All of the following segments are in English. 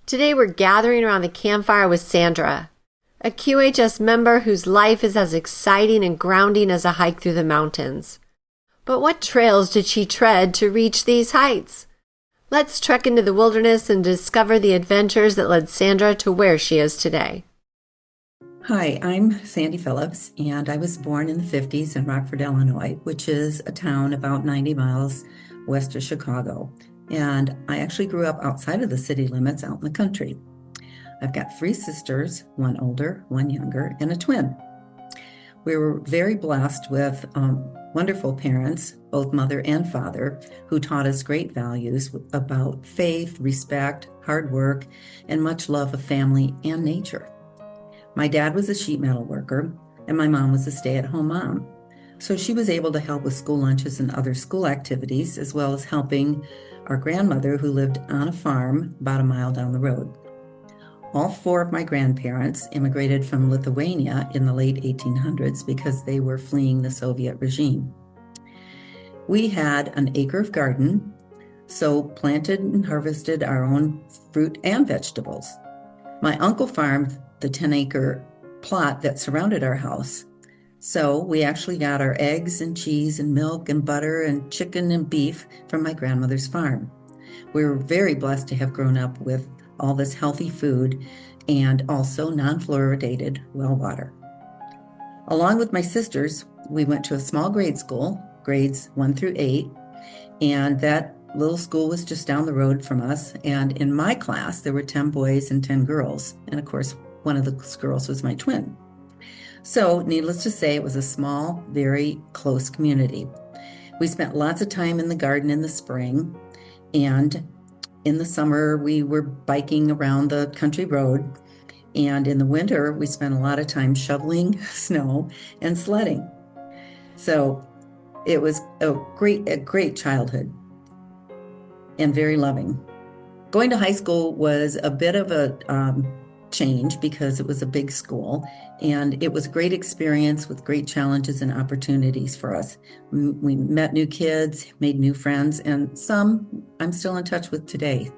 Today we're gathering around the campfire with Sandra, a QHS member whose life is as exciting and grounding as a hike through the mountains. But what trails did she tread to reach these heights? Let's trek into the wilderness and discover the adventures that led Sandra to where she is today. Hi, I'm Sandy Phillips, and I was born in the 50s in Rockford, Illinois, which is a town about 90 miles west of Chicago. And I actually grew up outside of the city limits out in the country. I've got 3 sisters, one older, one younger, and a twin. We were very blessed with wonderful parents, both mother and father, who taught us great values about faith, respect, hard work, and much love of family and nature. My dad was a sheet metal worker, and my mom was a stay-at-home mom. So she was able to help with school lunches and other school activities, as well as helping our grandmother, who lived on a farm about a mile down the road. All 4 of my grandparents immigrated from Lithuania in the late 1800s because they were fleeing the Soviet regime. We had an acre of garden, so planted and harvested our own fruit and vegetables. My uncle farmed the 10-acre plot that surrounded our house. So we actually got our eggs and cheese and milk and butter and chicken and beef from my grandmother's farm. We were very blessed to have grown up with all this healthy food and also non-fluoridated well water. Along with my sisters, we went to a small grade school, grades 1 through 8, and that little school was just down the road from us. And in my class, there were 10 boys and 10 girls. And of course, one of the girls was my twin. So needless to say, it was a small, very close community. We spent lots of time in the garden in the spring, and in the summer, we were biking around the country road. And in the winter, we spent a lot of time shoveling snow and sledding. So it was a great childhood and very loving. Going to high school was a bit of a change because it was a big school, and it was a great experience with great challenges and opportunities for us. We met new kids, made new friends, and some I'm still in touch with today.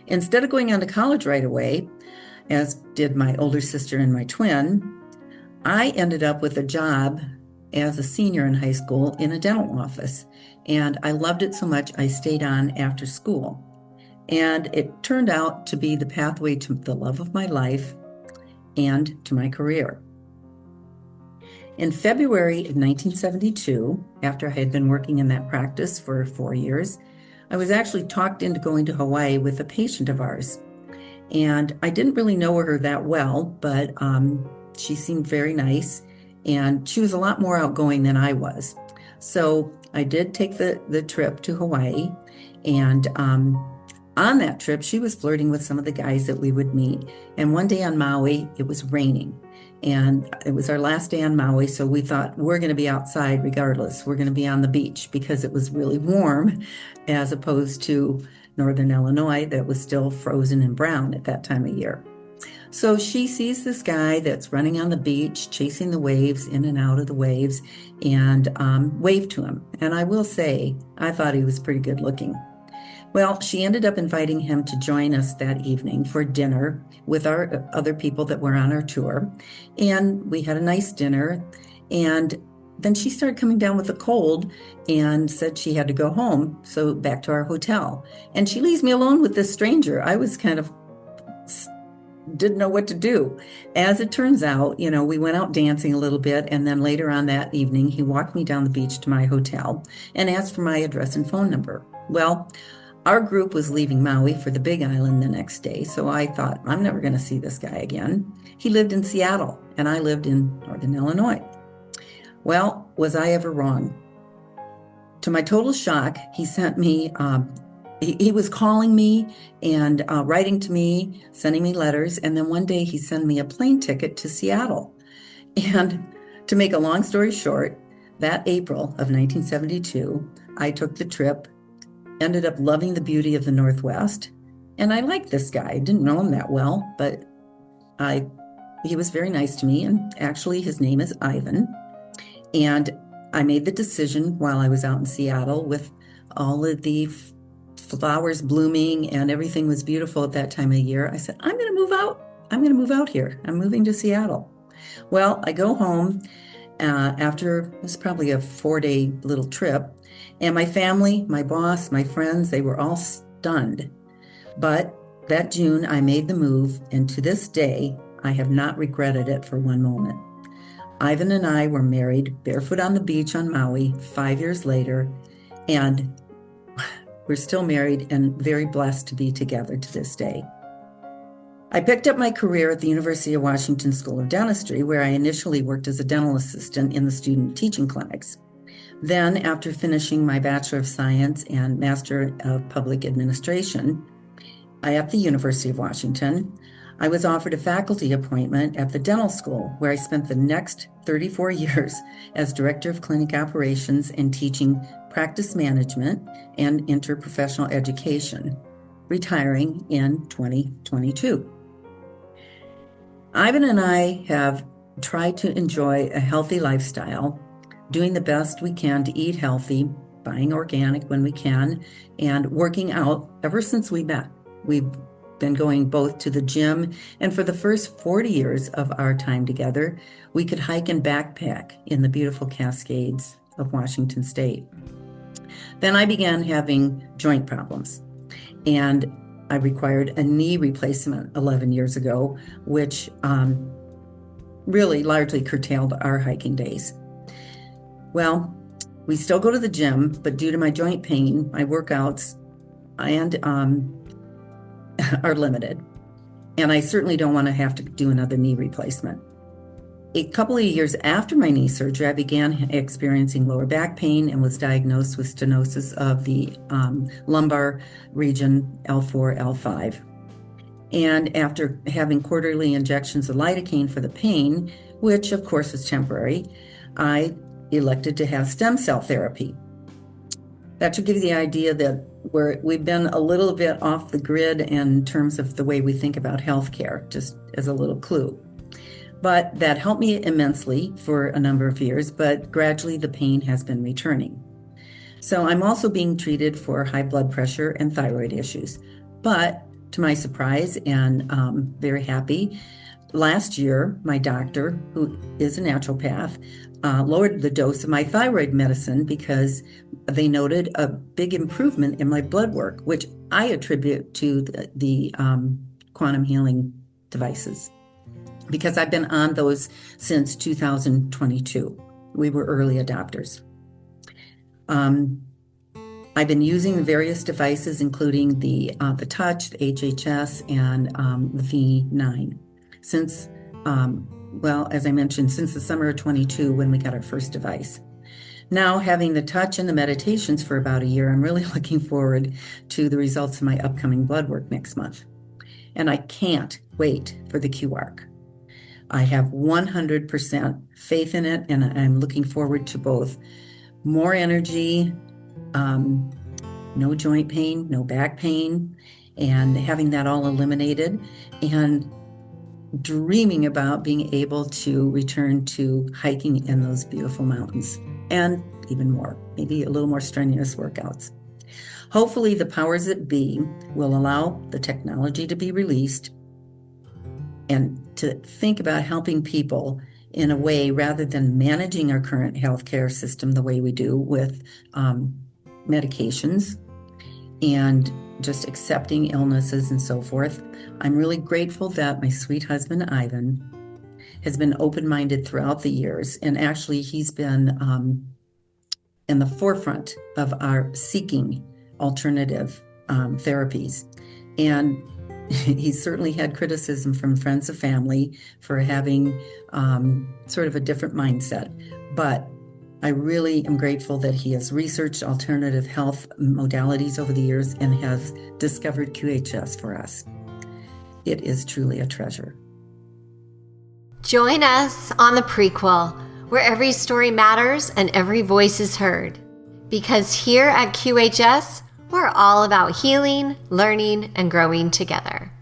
Instead of going on to college right away, as did my older sister and my twin, I ended up with a job as a senior in high school in a dental office, and I loved it so much I stayed on after school. And it turned out to be the pathway to the love of my life and to my career. In February of 1972, after I had been working in that practice for 4 years, I was actually talked into going to Hawaii with a patient of ours. And I didn't really know her that well, but she seemed very nice, and she was a lot more outgoing than I was. So I did take the trip to Hawaii, and on that trip, she was flirting with some of the guys that we would meet. And one day on Maui, it was raining. And it was our last day on Maui, so we thought we're going to be outside regardless. We're going to be on the beach because it was really warm, as opposed to Northern Illinois that was still frozen and brown at that time of year. So she sees this guy that's running on the beach, chasing the waves, in and out of the waves, and waved to him. And I will say, I thought he was pretty good looking. Well, she ended up inviting him to join us that evening for dinner with our other people that were on our tour. And we had a nice dinner. And then she started coming down with a cold and said she had to go home, so back to our hotel. And she leaves me alone with this stranger. I was kind of didn't know what to do. As it turns out, we went out dancing a little bit, and then later on that evening, he walked me down the beach to my hotel and asked for my address and phone number. Well, our group was leaving Maui for the Big Island the next day, so I thought, I'm never going to see this guy again. He lived in Seattle, and I lived in Northern Illinois. Well, was I ever wrong? To my total shock, he sent me, he was calling me and writing to me, sending me letters, and then one day he sent me a plane ticket to Seattle. And to make a long story short, that April of 1972, I took the trip, ended up loving the beauty of the Northwest, and I liked this guy. I didn't know him that well, but he was very nice to me, and actually his name is Ivan. And I made the decision while I was out in Seattle with all of the flowers blooming and everything was beautiful at that time of year, I said, I'm going to move out. I'm going to move out here. I'm moving to Seattle. Well, I go home after, it was probably a 4-day little trip, and my family, my boss, my friends, they were all stunned. But that June, I made the move, and to this day, I have not regretted it for one moment. Ivan and I were married barefoot on the beach on Maui 5 years later, and we're still married and very blessed to be together to this day. I picked up my career at the University of Washington School of Dentistry, where I initially worked as a dental assistant in the student teaching clinics. Then, after finishing my Bachelor of Science and Master of Public Administration at the University of Washington, I was offered a faculty appointment at the dental school, where I spent the next 34 years as Director of Clinic Operations and teaching practice management and interprofessional education, retiring in 2022. Ivan and I have tried to enjoy a healthy lifestyle, doing the best we can to eat healthy, buying organic when we can, and working out ever since we met. We've been going both to the gym, and for the first 40 years of our time together, we could hike and backpack in the beautiful Cascades of Washington State. Then I began having joint problems, and I required a knee replacement 11 years ago, which really largely curtailed our hiking days. Well, we still go to the gym, but due to my joint pain, my workouts are limited. And I certainly don't want to have to do another knee replacement. A couple of years after my knee surgery, I began experiencing lower back pain and was diagnosed with stenosis of the lumbar region L4, L5. And after having quarterly injections of lidocaine for the pain, which of course is temporary, I elected to have stem cell therapy. That should give you the idea that we've been a little bit off the grid in terms of the way we think about healthcare, just as a little clue. But that helped me immensely for a number of years, but gradually the pain has been returning. So I'm also being treated for high blood pressure and thyroid issues. But to my surprise and very happy, last year, my doctor, who is a naturopath, lowered the dose of my thyroid medicine because they noted a big improvement in my blood work, which I attribute to the quantum healing devices, because I've been on those since 2022. We were early adopters. I've been using the various devices, including the Touch, the HHS, and the V9 since, as I mentioned, since the summer of 22 when we got our first device. Now, having the Touch and the meditations for about a year, I'm really looking forward to the results of my upcoming blood work next month. And I can't wait for the QArc. I have 100% faith in it, and I'm looking forward to both more energy, no joint pain, no back pain, and having that all eliminated, and dreaming about being able to return to hiking in those beautiful mountains, and even more, maybe a little more strenuous workouts. Hopefully, the powers that be will allow the technology to be released and to think about helping people in a way rather than managing our current healthcare system the way we do with medications and just accepting illnesses and so forth. I'm really grateful that my sweet husband, Ivan, has been open-minded throughout the years. And actually, he's been in the forefront of our seeking alternative therapies. And he's certainly had criticism from friends and family for having sort of a different mindset. But I really am grateful that he has researched alternative health modalities over the years and has discovered QHS for us. It is truly a treasure. Join us on the Prequel, where every story matters and every voice is heard. Because here at QHS, we're all about healing, learning, and growing together.